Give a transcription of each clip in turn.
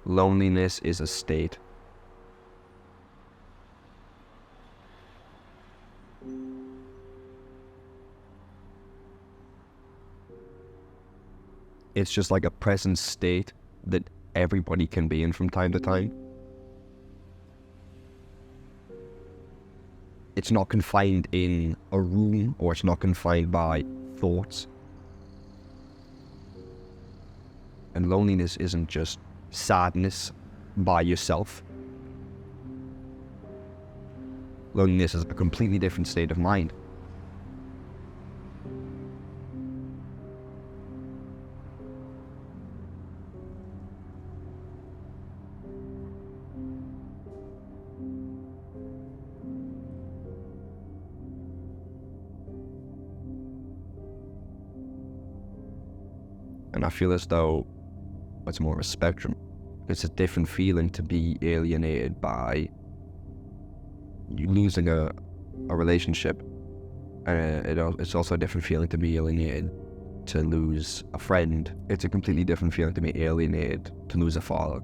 Loneliness is a state. It's just like a present state that everybody can be in from time to time. It's not confined in a room, or it's not confined by thoughts. And loneliness isn't just sadness by yourself. Loneliness is a completely different state of mind. And I feel as though it's more of a spectrum. It's a different feeling to be alienated by you losing a relationship. And it's also a different feeling to be alienated to lose a friend. It's a completely different feeling to be alienated to lose a father.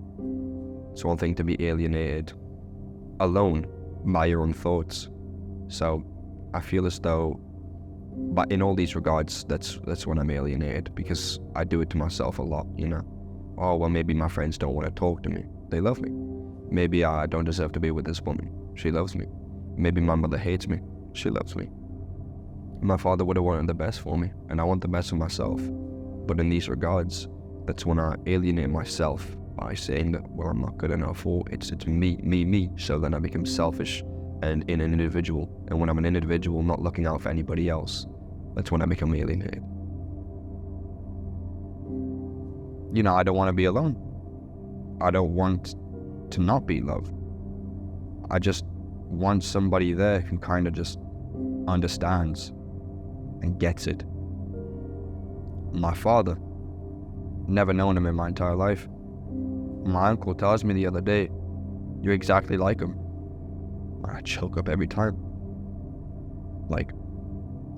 It's one thing to be alienated alone by your own thoughts. So I feel as though, but in all these regards, that's when I'm alienated, because I do it to myself a lot, you know. Oh, well, maybe my friends don't want to talk to me. They love me. Maybe I don't deserve to be with this woman. She loves me. Maybe my mother hates me. She loves me. My father would have wanted the best for me, and I want the best for myself. But in these regards, that's when I alienate myself by saying that, well, I'm not good enough, or it's me. So then I become selfish and an individual. And when I'm an individual not looking out for anybody else, that's when I become alienated. You know, I don't want to be alone. I don't want to not be loved. I just want somebody there who kind of just understands and gets it. My father, never known him in my entire life. My uncle tells me the other day, "You're exactly like him." I choke up every time. Like,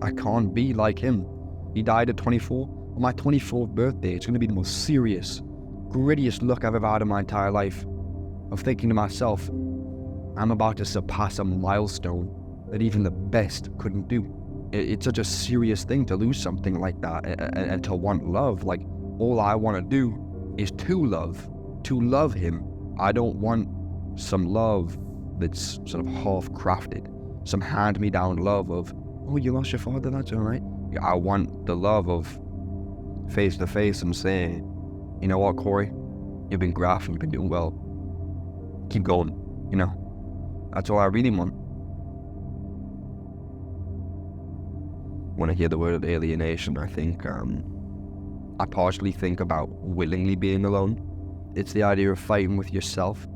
I can't be like him. He died at 24. On my 24th birthday, it's going to be the most serious, grittiest look I've ever had in my entire life. Of thinking to myself, I'm about to surpass a milestone that even the best couldn't do. It's such a serious thing to lose something like that and to want love. Like, all I want to do is to love him. I don't want some love that's sort of half-crafted, some hand-me-down love of, oh, you lost your father, that's all right. I want the love of face-to-face and saying, you know what, Corey, you've been grafting, you've been doing well. Keep going, you know. That's all I really want. When I hear the word alienation, I think, I partially think about willingly being alone. It's the idea of fighting with yourself.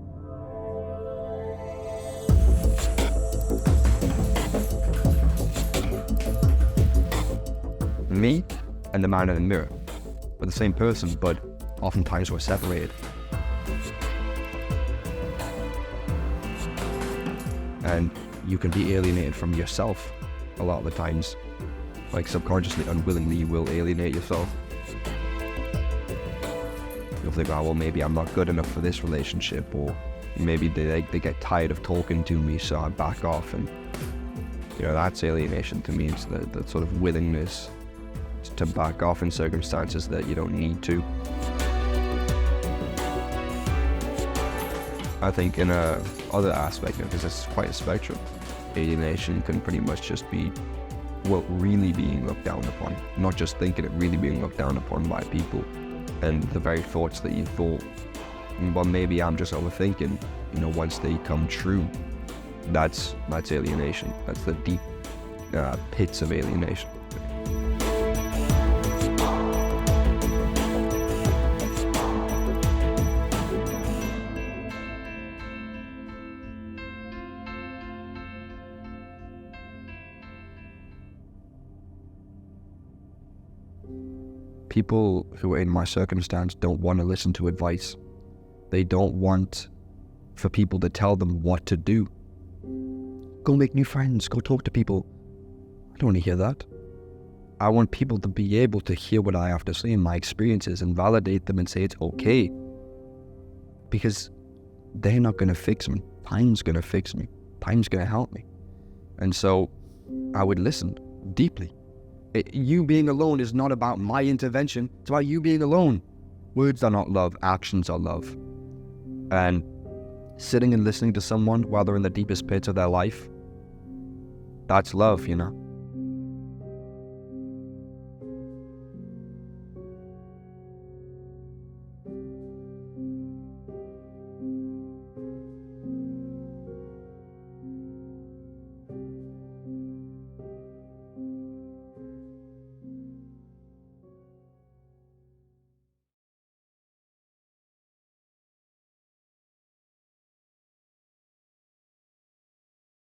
Me and the man in the mirror were the same person, but oftentimes we're separated. And you can be alienated from yourself a lot of the times. Like, subconsciously, unwillingly, you will alienate yourself. You'll think, oh, well, maybe I'm not good enough for this relationship, or maybe they get tired of talking to me, so I back off. And, you know, that's alienation to me. It's the sort of willingness to back off in circumstances that you don't need to. I think in a other aspect, because it's quite a spectrum, alienation can pretty much just be, well, really being looked down upon. Not just thinking it, really being looked down upon by people. And the very thoughts that you thought, well, maybe I'm just overthinking, you know, once they come true, that's alienation. That's the deep pits of alienation. People who are in my circumstance don't want to listen to advice. They don't want for people to tell them what to do. Go make new friends, go talk to people. I don't want to hear that. I want people to be able to hear what I have to say in my experiences and validate them and say it's okay. because they're not going to fix me. Time's going to fix me. Time's going to help me. And so I would listen deeply. You being alone is not about my intervention. It's about you being alone. Words are not love. Actions are love. And sitting and listening to someone while they're in the deepest pits of their life, that's love, you know.